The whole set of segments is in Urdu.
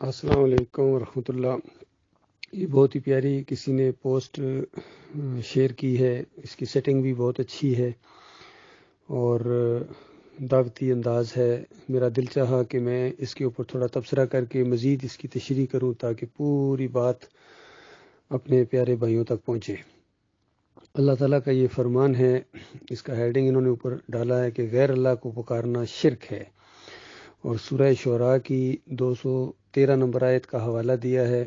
السلام علیکم ورحمۃ اللہ۔ یہ بہت ہی پیاری کسی نے پوسٹ شیئر کی ہے، اس کی سیٹنگ بھی بہت اچھی ہے اور دعوتی انداز ہے۔ میرا دل چاہا کہ میں اس کے اوپر تھوڑا تبصرہ کر کے مزید اس کی تشریح کروں تاکہ پوری بات اپنے پیارے بھائیوں تک پہنچے۔ اللہ تعالیٰ کا یہ فرمان ہے، اس کا ہیڈنگ انہوں نے اوپر ڈالا ہے کہ غیر اللہ کو پکارنا شرک ہے، اور سورہ شعراء کی 213 نمبر آیت کا حوالہ دیا ہے۔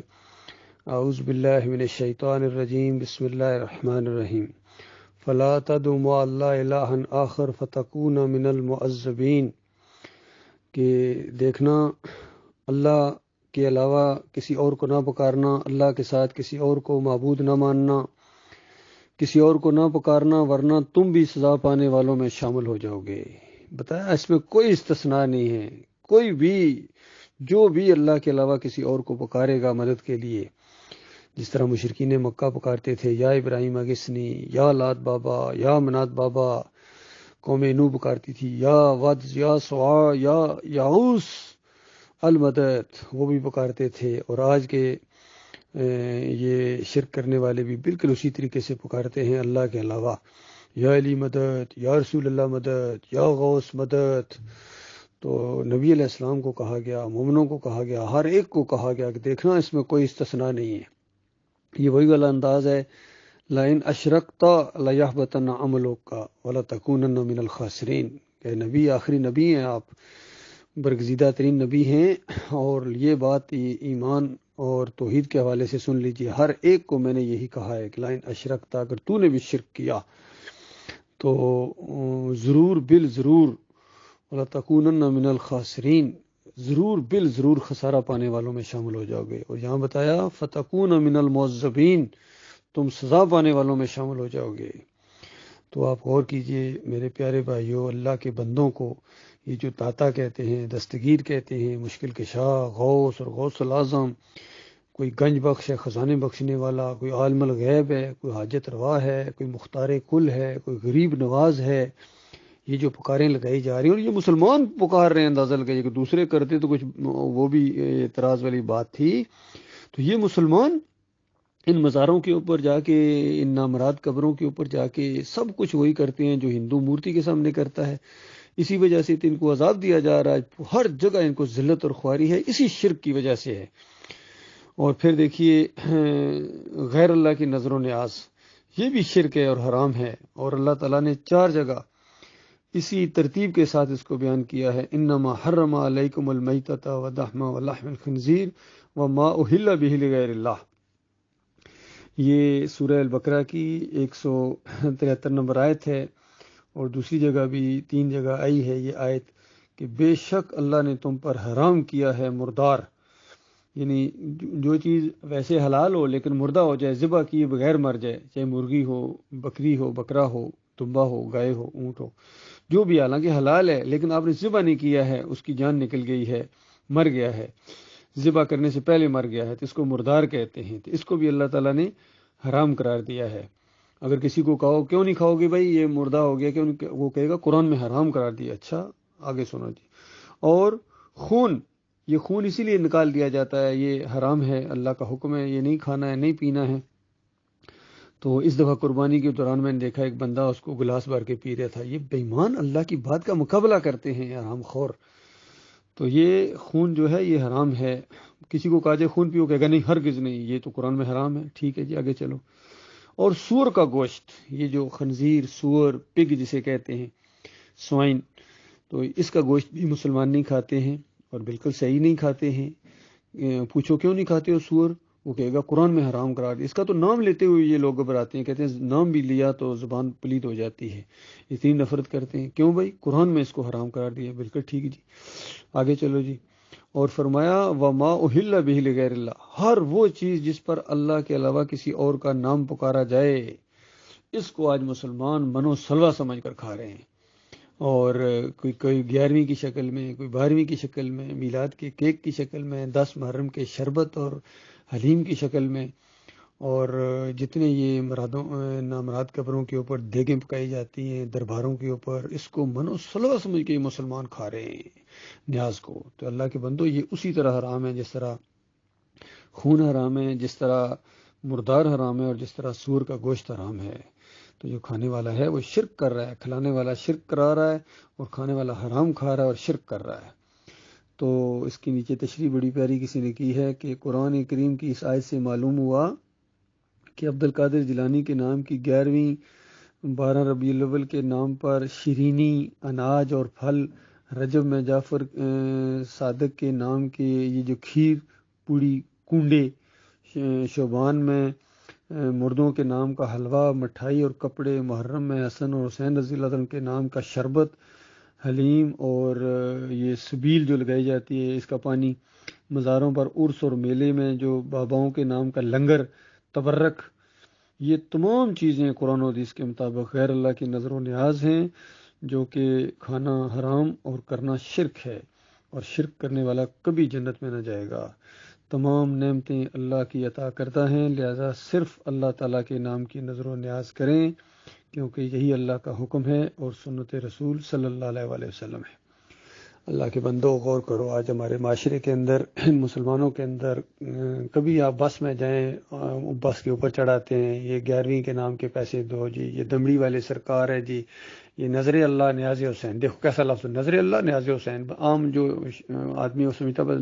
اعوذ باللہ من الشیطان الرجیم، بسم اللہ الرحمن الرحیم، فلا تدع مع اللہ الہا آخر فتکون من المعذبین، کہ دیکھنا اللہ کے علاوہ کسی اور کو نہ پکارنا، اللہ کے ساتھ کسی اور کو معبود نہ ماننا، کسی اور کو نہ پکارنا، ورنہ تم بھی سزا پانے والوں میں شامل ہو جاؤ گے۔ بتایا اس میں کوئی استثناء نہیں ہے، کوئی بھی جو بھی اللہ کے علاوہ کسی اور کو پکارے گا مدد کے لیے، جس طرح مشرکین مکہ پکارتے تھے یا ابراہیم اگسنی، یا لات بابا، یا منات بابا، قوم نو پکارتی تھی، یا ود، یا سوا، یا یعوس المدد، وہ بھی پکارتے تھے۔ اور آج کے یہ شرک کرنے والے بھی بالکل اسی طریقے سے پکارتے ہیں اللہ کے علاوہ، یا علی مدد، یا رسول اللہ مدد، یا غوث مدد۔ تو نبی علیہ السلام کو کہا گیا، مومنوں کو کہا گیا، ہر ایک کو کہا گیا کہ دیکھنا اس میں کوئی استثناء نہیں ہے۔ یہ وہی والا انداز ہے، لئن اشرکت لیحبطن عملک ولتکونن من الخاسرین، کہ نبی آخری نبی ہیں آپ، برگزیدہ ترین نبی ہیں، اور یہ بات ایمان اور توحید کے حوالے سے سن لیجیے، ہر ایک کو میں نے یہی کہا ہے کہ لئن اشرکت، اگر تو نے بھی شرک کیا تو ضرور بالضرور وَلَتَكُونَنَّ مِنَ الْخَاسِرِينَ، ضرور بالضرور خسارہ پانے والوں میں شامل ہو جاؤ گے۔ اور یہاں بتایا فَتَكُونَ مِنَ الْمُعَذَّبِينَ، تم سزا پانے والوں میں شامل ہو جاؤ گے۔ تو آپ غور کیجئے میرے پیارے بھائیوں، اللہ کے بندوں کو یہ جو داتا کہتے ہیں، دستگیر کہتے ہیں، مشکل کشا، غوث اور غوث العظم، کوئی گنج بخش ہے، خزانے بخشنے والا، کوئی عالم الغیب ہے، کوئی حاجت روا ہے، کوئی مختار کل ہے، کوئی غریب نواز ہے، یہ جو پکاریں لگائی جا رہی ہیں، اور یہ مسلمان پکار رہے ہیں، اندازہ لگائیے کہ دوسرے کرتے تو کچھ وہ بھی اعتراض والی بات تھی۔ تو یہ مسلمان ان مزاروں کے اوپر جا کے، ان نامراد قبروں کے اوپر جا کے سب کچھ وہی کرتے ہیں جو ہندو مورتی کے سامنے کرتا ہے۔ اسی وجہ سے ان کو عذاب دیا جا رہا ہے، ہر جگہ ان کو ذلت اور خواری ہے، اسی شرک کی وجہ سے ہے۔ اور پھر دیکھیے غیر اللہ کی نظر و نیاز، یہ بھی شرک ہے اور حرام ہے، اور اللہ تعالیٰ نے 4 جگہ اسی ترتیب کے ساتھ اس کو بیان کیا ہے، انما حرم علیکم المیتۃ والدم ولحم الخنزیر وما اہل بہ لغیر اللہ۔ یہ سورہ البقرہ کی 173 نمبر آیت ہے، اور دوسری جگہ بھی 3 جگہ آئی ہے یہ آیت کہ بے شک اللہ نے تم پر حرام کیا ہے مردار، یعنی جو چیز ویسے حلال ہو لیکن مردہ ہو جائے، ذبح کیے بغیر مر جائے، چاہے مرغی ہو، بکری ہو، بکرا ہو، دمبا ہو، گائے ہو، اونٹ ہو، جو بھی حالانکہ حلال ہے لیکن آپ نے ذبح نہیں کیا ہے، اس کی جان نکل گئی ہے، مر گیا ہے، ذبح کرنے سے پہلے مر گیا ہے، تو اس کو مردار کہتے ہیں۔ تو اس کو بھی اللہ تعالیٰ نے حرام قرار دیا ہے۔ اگر کسی کو کہو کیوں نہیں کھاؤ گے بھائی یہ مردہ ہو گیا، کہ وہ کہے گا قرآن میں حرام قرار دیا۔ اچھا آگے سنو جی۔ اور خون، یہ خون اسی لیے نکال دیا جاتا ہے، یہ حرام ہے، اللہ کا حکم ہے، یہ نہیں کھانا ہے، نہیں پینا ہے۔ تو اس دفعہ قربانی کے دوران میں نے دیکھا ایک بندہ اس کو گلاس بھر کے پی رہا تھا۔ یہ بے ایمان اللہ کی بات کا مقابلہ کرتے ہیں حرام خور۔ تو یہ خون جو ہے یہ حرام ہے۔ کسی کو کہا جائے خون پیو، کہے گا نہیں ہرگز نہیں، یہ تو قرآن میں حرام ہے۔ ٹھیک ہے جی آگے چلو۔ اور سور کا گوشت، یہ جو خنزیر، سور، پگ جسے کہتے ہیں، سوائن، تو اس کا گوشت بھی مسلمان نہیں کھاتے ہیں، اور بالکل صحیح نہیں کھاتے ہیں۔ پوچھو کیوں نہیں کھاتے ہو سور، وہ کہے گا قرآن میں حرام قرار دیا۔ اس کا تو نام لیتے ہوئے یہ لوگ گھبراتے ہیں، کہتے ہیں نام بھی لیا تو زبان پلید ہو جاتی ہے، اتنی نفرت کرتے ہیں۔ کیوں بھائی؟ قرآن میں اس کو حرام قرار دیا۔ بالکل ٹھیک جی آگے چلو جی۔ اور فرمایا وما اہل بہ لغیر اللہ، ہر وہ چیز جس پر اللہ کے علاوہ کسی اور کا نام پکارا جائے، اس کو آج مسلمان منو سلوا سمجھ کر کھا رہے ہیں، اور کوئی 11ویں کی شکل میں، کوئی 12ویں کی شکل میں، میلاد کے کیک کی شکل میں، 10 محرم کے شربت اور حلیم کی شکل میں، اور جتنے یہ نامراد قبروں کے اوپر دیگیں پکائی جاتی ہیں درباروں کے اوپر، اس کو منو سلوا سمجھ کے یہ مسلمان کھا رہے ہیں نیاز کو. تو اللہ کے بندو یہ اسی طرح حرام ہے جس طرح خون حرام ہے، جس طرح مردار حرام ہے، اور جس طرح سور کا گوشت حرام ہے. تو جو کھانے والا ہے وہ شرک کر رہا ہے، کھلانے والا شرک کرا رہا ہے، اور کھانے والا حرام کھا رہا ہے اور شرک کر رہا ہے. تو اس کے نیچے تشریح بڑی پیاری کسی نے کی ہے کہ قرآن کریم کی اس آیت سے معلوم ہوا کہ عبد القادر جیلانی کے نام کی 11ویں 12 ربیع الاول کے نام پر شیرینی اناج اور پھل، رجب میں جعفر صادق کے نام کے یہ جو کھیر پوڑی کنڈے، شعبان میں مردوں کے نام کا حلوہ مٹھائی اور کپڑے، محرم میں حسن اور حسین رضی اللہ عنہ کے نام کا شربت حلیم، اور یہ سبیل جو لگائی جاتی ہے اس کا پانی، مزاروں پر عرس اور میلے میں جو باباؤں کے نام کا لنگر تبرک، یہ تمام چیزیں قرآن و حدیث کے مطابق غیر اللہ کی نظر و نیاز ہیں، جو کہ کھانا حرام اور کرنا شرک ہے، اور شرک کرنے والا کبھی جنت میں نہ جائے گا. تمام نعمتیں اللہ کی عطا کرتا ہیں، لہذا صرف اللہ تعالیٰ کے نام کی نظر و نیاز کریں، کیونکہ یہی اللہ کا حکم ہے اور سنت رسول صلی اللہ علیہ وسلم ہے. اللہ کے بندوں غور کرو، آج ہمارے معاشرے کے اندر مسلمانوں کے اندر کبھی آپ بس میں جائیں، بس کے اوپر چڑھاتے ہیں یہ 11ویں کے نام کے پیسے دو جی، یہ دمڑی والے سرکار ہے جی، یہ نظر اللہ نیاز حسین. دیکھو کیسا لفظ، نظر اللہ نیاز حسین. عام جو آدمی وہ سمجھتا بس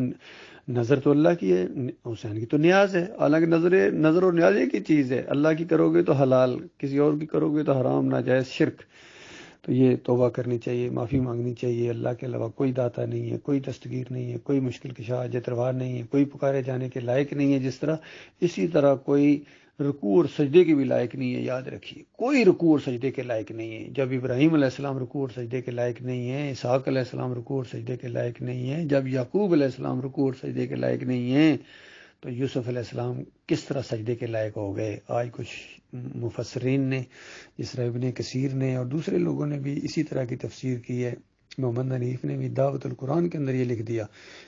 نظر تو اللہ کی ہے، حسین کی تو نیاز ہے. حالانکہ نظر اور نیاز ایک ہی چیز ہے. اللہ کی کرو گے تو حلال، کسی اور کی کرو گے تو حرام، ناجائز، شرک. تو یہ توبہ کرنی چاہیے، معافی مانگنی چاہیے. اللہ کے علاوہ کوئی داتا نہیں ہے، کوئی دستگیر نہیں ہے، کوئی مشکل کشا حاجت روا نہیں ہے، کوئی پکارے جانے کے لائق نہیں ہے. جس طرح اسی طرح کوئی رکوع اور سجدے کے بھی لائق نہیں ہے. یاد رکھیے کوئی رکوع اور سجدے کے لائق نہیں ہے. جب ابراہیم علیہ السلام رکوع اور سجدے کے لائق نہیں ہے، اسحاق علیہ السلام رکوع اور سجدے کے لائق نہیں ہے، جب یعقوب علیہ السلام رکوع اور سجدے کے لائق نہیں ہیں، تو یوسف علیہ السلام کس طرح سجدے کے لائق ہو گئے؟ آج کچھ مفسرین نے، جس طرح ابن کثیر نے اور دوسرے لوگوں نے بھی اسی طرح کی تفسیر کی ہے. محمد حنیف نے بھی دعوت القرآن کے اندر یہ لکھ دیا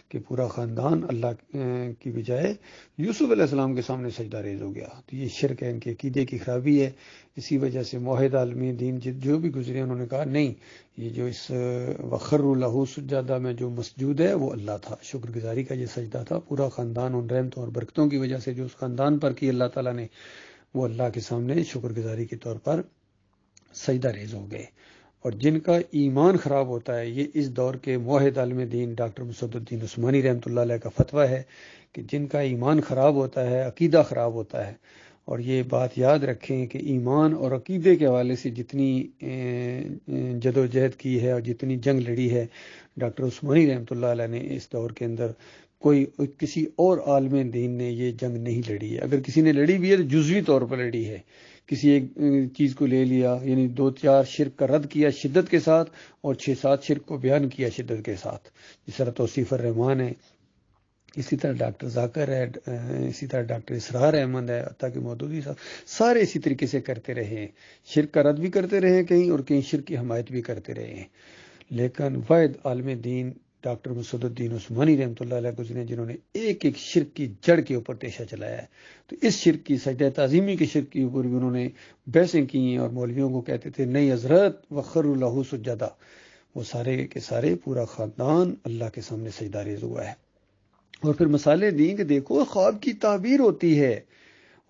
کہ پورا خاندان اللہ کی بجائے یوسف علیہ السلام کے سامنے سجدہ ریز ہو گیا. تو یہ شرک ہے، ان کے عقیدے کی خرابی ہے. اسی وجہ سے موحد عالمی دین جو بھی گزرے انہوں نے کہا نہیں، یہ جو اس وخروا لہ سجدہ میں جو مسجود ہے وہ اللہ تھا، شکر گزاری کا یہ سجدہ تھا. پورا خاندان ان رحمتوں اور برکتوں کی وجہ سے جو اس خاندان پر کی اللہ تعالیٰ نے، وہ اللہ کے سامنے شکر گزاری کے طور پر سجدہ ریز ہو گئے. اور جن کا ایمان خراب ہوتا ہے، یہ اس دور کے موحد عالم دین ڈاکٹر مسعود الدین عثمانی رحمۃ اللہ علیہ کا فتویٰ ہے کہ جن کا ایمان خراب ہوتا ہے، عقیدہ خراب ہوتا ہے. اور یہ بات یاد رکھیں کہ ایمان اور عقیدے کے حوالے سے جتنی جد و جہد کی ہے اور جتنی جنگ لڑی ہے ڈاکٹر عثمانی رحمۃ اللہ علیہ نے اس دور کے اندر، کسی اور عالم دین نے یہ جنگ نہیں لڑی ہے. اگر کسی نے لڑی بھی ہے تو جزوی طور پر لڑی ہے. کسی ایک چیز کو لے لیا، یعنی 2-4 شرک کا رد کیا شدت کے ساتھ، اور 6-7 شرک کو بیان کیا شدت کے ساتھ، جس طرح توصیف الرحمان ہے، اسی طرح ڈاکٹر ذاکر ہے، اسی طرح ڈاکٹر اسرار احمد ہے، عطا کے مودودی صاحب، سارے اسی طریقے سے کرتے رہے ہیں. شرک کا رد بھی کرتے رہے ہیں کہیں، اور کہیں شرک کی حمایت بھی کرتے رہے ہیں. لیکن واحد عالم دین ڈاکٹر مسعود الدین عثمانی رحمۃ اللہ علیہ گزرے جنہوں نے ایک ایک شرک کی جڑ کے اوپر تیشہ چلایا ہے. تو اس شرک کی، سجدہ تعظیمی کے شرک کے اوپر بھی انہوں نے بحثیں کی ہیں، اور مولویوں کو کہتے تھے نہیں حضرت وخروا لہ سجدہ. وہ سارے کے سارے پورا خاندان اللہ کے سامنے سجدہ ریز ہوا ہے. اور پھر مثالیں دیں کہ دیکھو خواب کی تعبیر ہوتی ہے.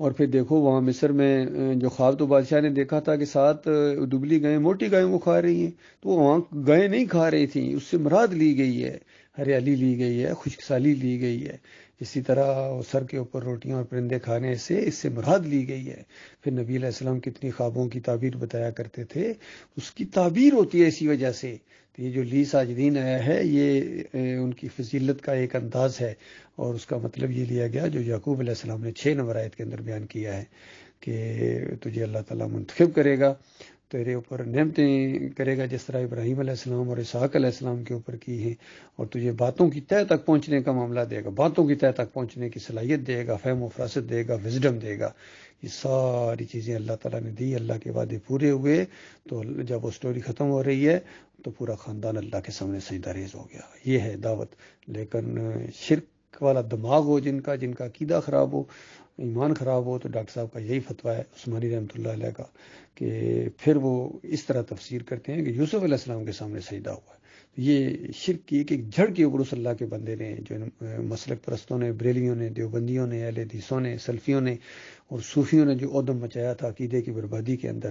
اور پھر دیکھو وہاں مصر میں جو خواب تو بادشاہ نے دیکھا تھا کہ 7 دبلی گائیں موٹی گائیں کو کھا رہی ہیں، تو وہ وہاں گائیں نہیں کھا رہی تھیں، اس سے مراد لی گئی ہے ہریالی، لی گئی ہے خشک سالی، لی گئی ہے. اسی طرح سر کے اوپر روٹیاں اور پرندے کھانے سے اس سے مراد لی گئی ہے. پھر نبی علیہ السلام کتنی خوابوں کی تعبیر بتایا کرتے تھے، اس کی تعبیر ہوتی ہے اسی وجہ سے. تو یہ جو لی ساجدین آیا ہے، یہ ان کی فضیلت کا ایک انداز ہے، اور اس کا مطلب یہ لیا گیا جو یعقوب علیہ السلام نے 6 نمبر آیت کے اندر بیان کیا ہے کہ تجھے اللہ تعالیٰ منتخب کرے گا، تیرے اوپر نعمتیں کرے گا جس طرح ابراہیم علیہ السلام اور اسحاق علیہ السلام کے اوپر کی ہیں، اور تجھے باتوں کی تہہ تک پہنچنے کا معاملہ دے گا، باتوں کی تہہ تک پہنچنے کی صلاحیت دے گا، فہم و فراست دے گا، وزڈم دے گا. یہ ساری چیزیں اللہ تعالیٰ نے دی. اللہ کے وعدے پورے ہوئے تو جب وہ سٹوری ختم ہو رہی ہے تو پورا خاندان اللہ کے سامنے سجدہ ریز ہو گیا. یہ ہے دعوت. لیکن شرک والا دماغ ہو، جن کا عقیدہ خراب ہو، ایمان خراب ہو، تو ڈاکٹر صاحب کا یہی فتویٰ ہے عثمانی رحمۃ اللہ علیہ کا کہ پھر وہ اس طرح تفسیر کرتے ہیں کہ یوسف علیہ السلام کے سامنے سجدہ ہوا ہے۔ یہ شرک کی ایک جھڑ کے اوپر اس اللہ کے بندے نے، جو مسلک پرستوں نے، بریلیوں نے، دیوبندیوں نے، اہل حدیثوں نے، سلفیوں نے اور صوفیوں نے جو عدم مچایا تھا عقیدے کی بربادی کے اندر،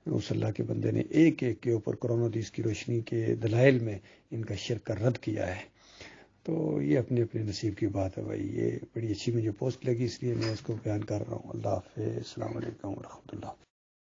اس اللہ کے بندے نے ایک ایک کے اوپر قرآن و حدیث کی روشنی کے دلائل میں ان کا شرک کا رد کیا ہے۔ تو یہ اپنے اپنے نصیب کی بات ہے بھائی۔ یہ بڑی اچھی مجھے پوسٹ لگی، اس لیے میں اس کو بیان کر رہا ہوں۔ اللہ حافظ، السلام علیکم ورحمۃ اللہ۔